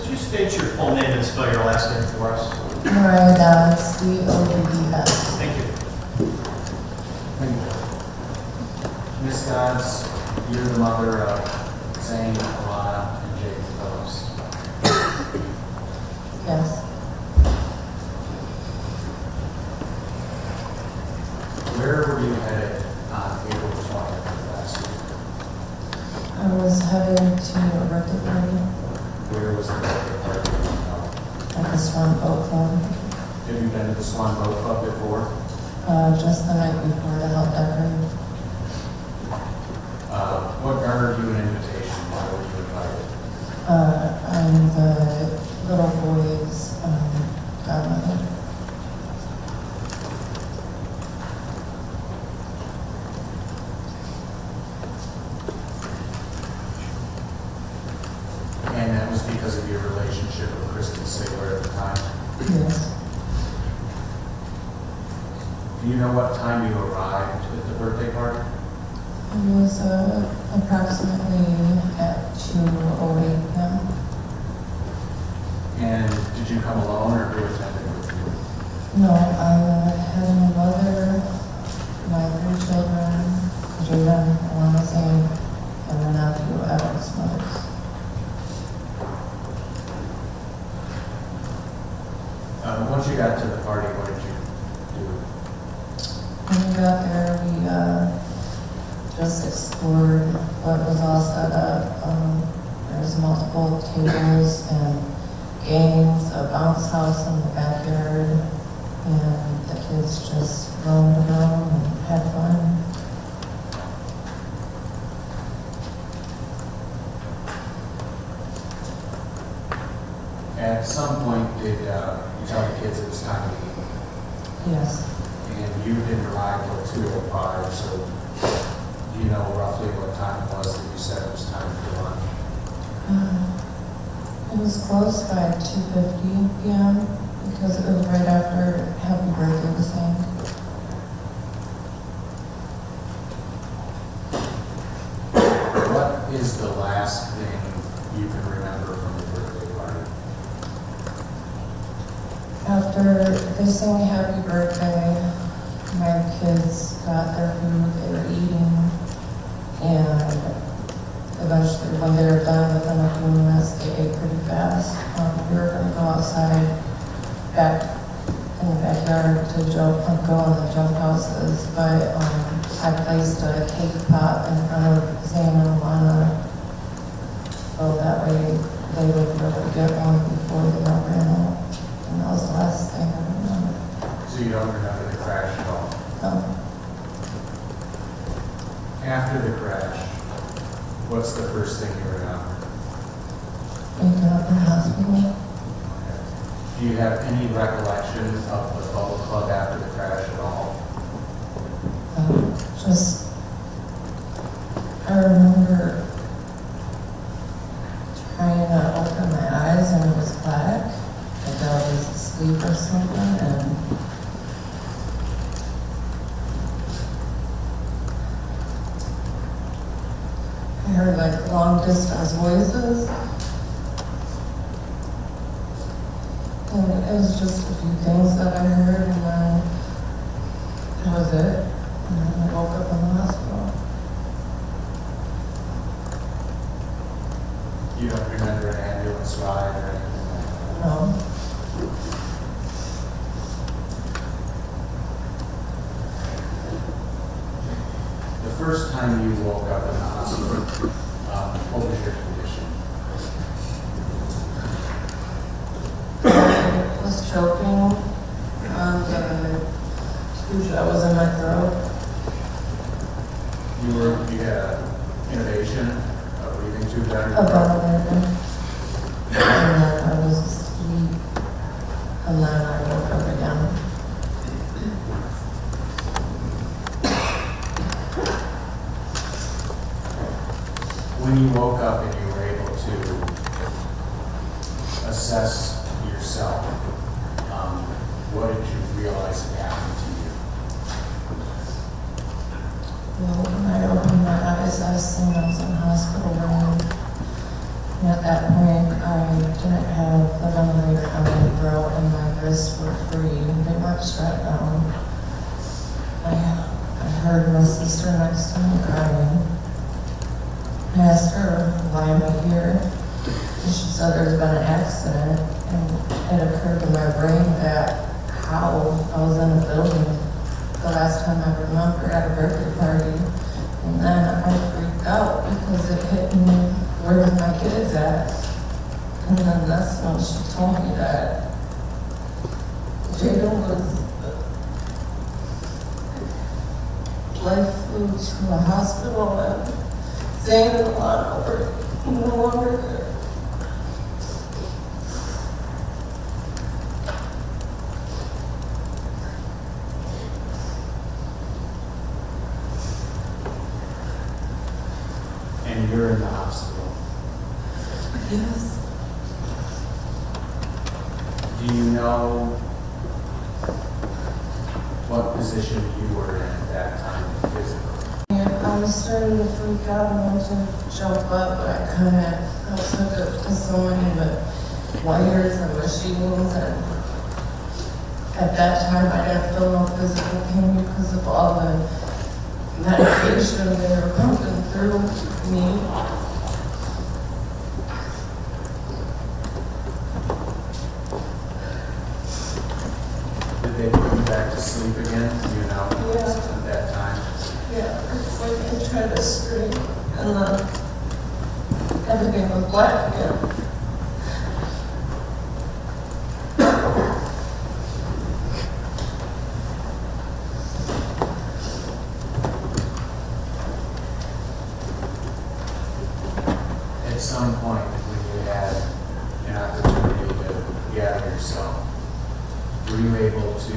Could you state your full name and spell your last name for us? Monroe County, Dodds. Thank you. Thank you. Ms. Dodds, you're the mother of Zane, Alana, and Jake Phillips. Yes. Where were you headed on April 20th of last year? I was headed to a birthday party Where was the birthday party? at the Swan Boat Club. Have you been to the Swan Boat Club before? Just the night before to help decorate. What garnered you an invitation? Why were you invited? I'm the little boy's godmother. And that was because of your relationship with Kristen Sigler at the time? Yes. Do you know what time you arrived at the birthday party? It was approximately at 2:08 p.m. And did you come alone or who attended with you? No, I had my mother, my 3 children, Jordan, Alana, Zane, and my nephew, Alex Mothers. Once you got to the party, what did you do? When we got there, we just explored what was all set up. There was multiple tables and games, a bounce house in the backyard, and the kids just roamed around and had fun. At some point, did you tell the kids it was time to eat? Yes. And you didn't arrive till 2:05, so do you know roughly what time it was that you said it was time for lunch? It was close by 2:50 p.m. because it was right after Happy Birthday was sang. What is the last thing you can remember from the birthday party? After they sang Happy Birthday, my kids got their food, they were eating, and eventually when they were done within a few minutes, they ate pretty fast. We were going to go outside back in the backyard to go in the jump houses, but I placed a cake pop in front of Zane and Alana, so that way they would be able to get one before they all ran out. And that was the last thing I remember. So you don't remember the crash at all? No. After the crash, what's the first thing you remember? Waking up in the hospital. Do you have any recollection of the boat club after the crash at all? Just, I remember trying to open my eyes and it was black, like I was asleep or something, and I heard like long distance voices. And it was just a few things that I heard, and then that was it. And then I woke up in the hospital. You don't remember an ambulance ride or anything like that? No. The first time you woke up in the hospital, what was your condition? I was choking on the tube that was in my throat. You had an innovation, a breathing tube down your A throat? ventilator. And then I was asleep. And then I woke up again. When you woke up and you were able to assess yourself, what did you realize had happened to you? Well, when I opened my eyes, I was in the hospital room. And at that point, I didn't have started crying. I asked her, why am I here? And she said there's been an accident, and it occurred to my brain that how I was in a building the last time I remember at a birthday party. And then I freaked out because it hit me, where were my kids at? And then that's when she told me that Jaden was life flew to a hospital and Zane and Alana were no longer there. And you're in the hospital. Yes. Do you know what position you were in at that time physically? I was starting to freak out and wanted to jump up, but I couldn't. I was hooked up to so many wires and machines, and at that time I didn't feel no physical pain because of all the medication they were pumping through me. Did they put you back to sleep again? Do you know Yeah. at that time? Yeah, it's like I tried to scream, and then everything was black again. At some point when you had an opportunity to gather yourself, were you able to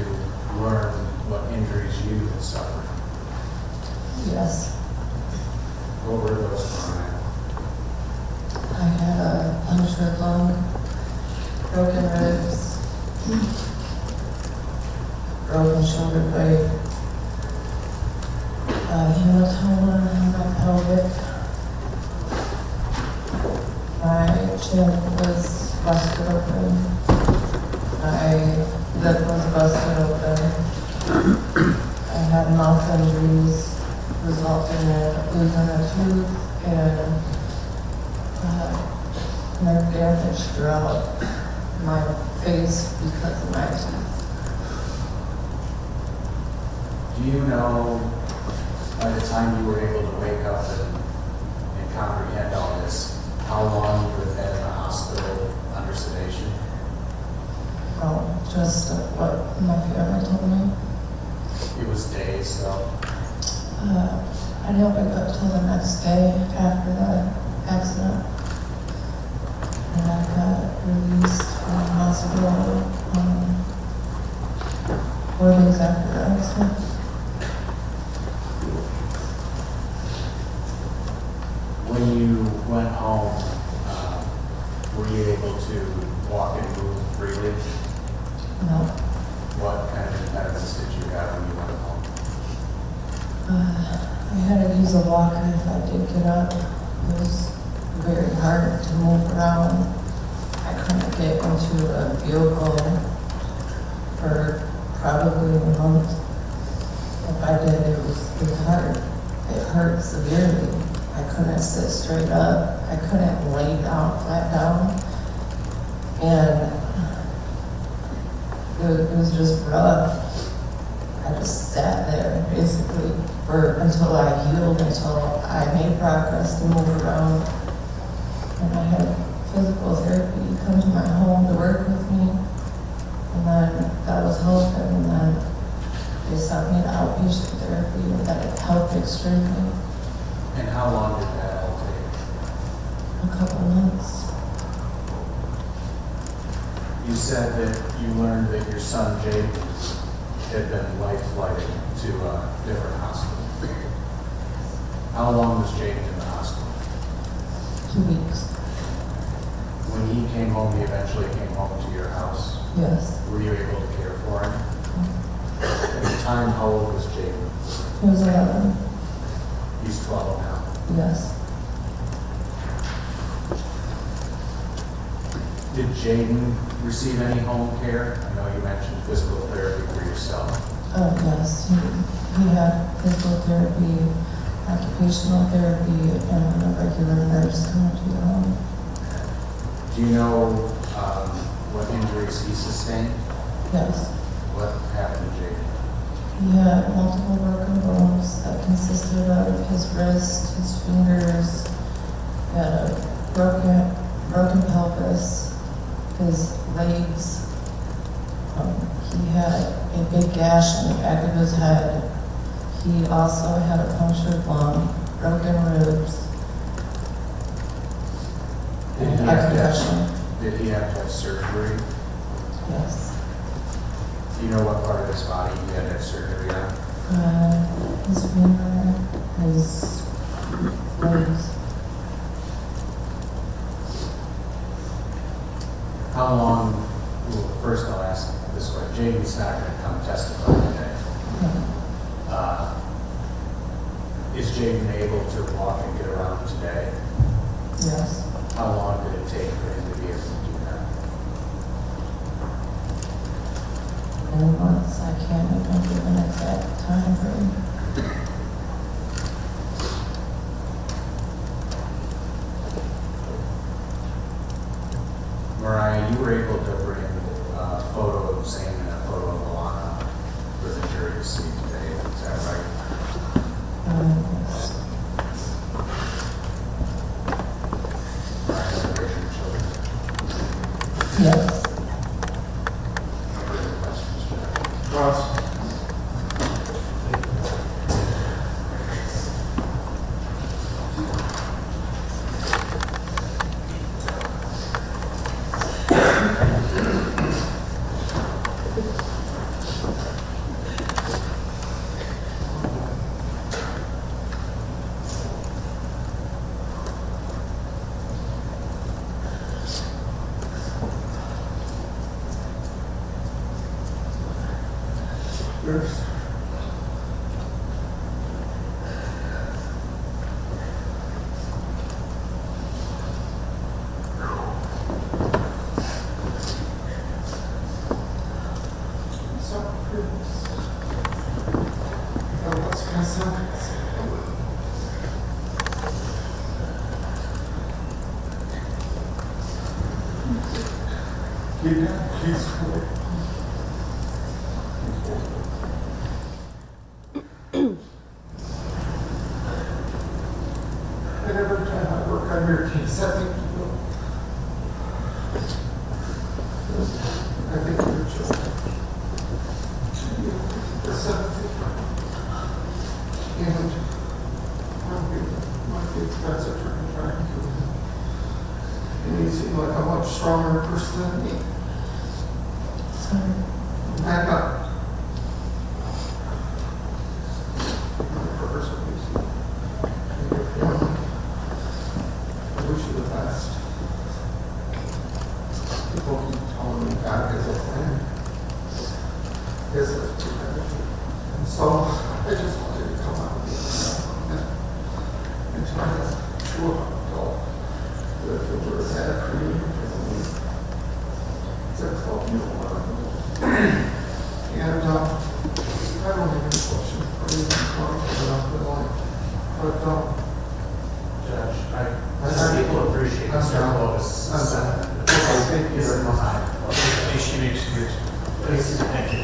learn what injuries you had suffered? Yes, What were those from? I had a punctured lung, broken ribs, broken shoulder blade, hematoma in my pelvic. My chin was busted open. My lip was busted open. I had mouth injuries resulting in losing a tooth and nerve damage throughout my face because of my teeth. Do you know, by the time you were able to wake up and comprehend all this, how long you had been in the hospital under sedation? Oh, just what my family told me. It was days, though. I didn't wake up till the next day after the accident. And I got released from the hospital 4 days after the accident. When you went home, were you able to walk and move freely? No. What kind of impediments did you have when you went home? I had to use a walker if I did get up. It was very hard to move around. I couldn't get into a vehicle for probably a month. If I did, it was hard. It hurt severely. I couldn't sit straight up. I couldn't lay down, flat down. And it was just rough. I just sat there basically until I healed, until I made progress to move around. And I had physical therapy come to my home to work with me. And then that was helping. And then they sent me to outpatient therapy, and that it helped extremely. And how long did that all take? A couple months. You said that you learned that your son Jaden had been life-flighted to a different hospital. How long was Jaden in the hospital? 2 weeks. When he came home, he eventually came home to your house. Yes. Were you able to care for him? At the time, how old was Jaden? He was 11. He's 12 now. Yes. Did Jaden receive any home care? I know you mentioned physical therapy for yourself. Oh, yes. He had physical therapy occupational therapy, and a regular nurse coming to your home. Do you know what injuries he sustained? Yes. What happened to Jake? He had multiple broken bones that consisted of his wrist, his fingers, he had a broken pelvis, his legs. He had a big gash on the back of his head. He also had a punctured lung, broken ribs, and a concussion. Did he have to have surgery? Yes. Do you know what part of his body he had to have surgery on? His finger, his legs. How long, well, first I'll ask this way, Jamie's not going to come testify today. Is Jamie able to walk and get around today? Yes. How long did it take for him to be able to do that? Many months, I can't even give an exact time frame. Mariah, you were able to bring a photo of Zane and a photo of Alana for the jury to see today, is that right? Yes. Mariah, raise your children. Yes. No further questions, Judge. Ross? Yours? And every time I work on your case, I think you're just, the sympathy. And my kid's best attorney trying to, and you seem like a much stronger person than me. Sorry. Back up. I wish you the best. People keep telling me God has a plan. Yes, that's preventative. And so I just wanted to come out and try to show how I felt. That if it were bad for you, it's a club you don't want to go. And I don't have any question for you. But Judge, people appreciate I'm Mr. sorry. Clovis. I'm sorry. Okay, thank you very much. She makes yours. Please, thank you.